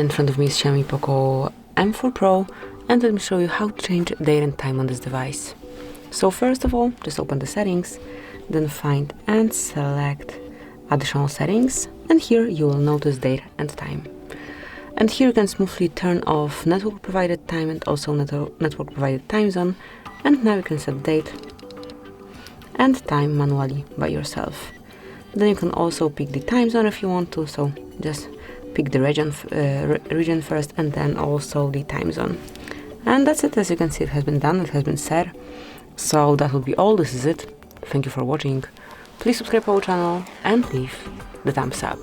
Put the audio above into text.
In front of me is Xiaomi POCO M4 Pro, and let me show you how to change date and time on this device. So first of all, just open the settings, then find and select additional settings, and here you will notice date and time. And here you can smoothly turn off network provided time and also network provided time zone, and now you can set date and time manually by yourself. Then you can also pick the time zone if you want to, so just pick the region first and then also the time zone. And that's it. As you can see, it has been done, it has been set. So that will be all. This is it. Thank you for watching. Please subscribe to our channel and leave the thumbs up.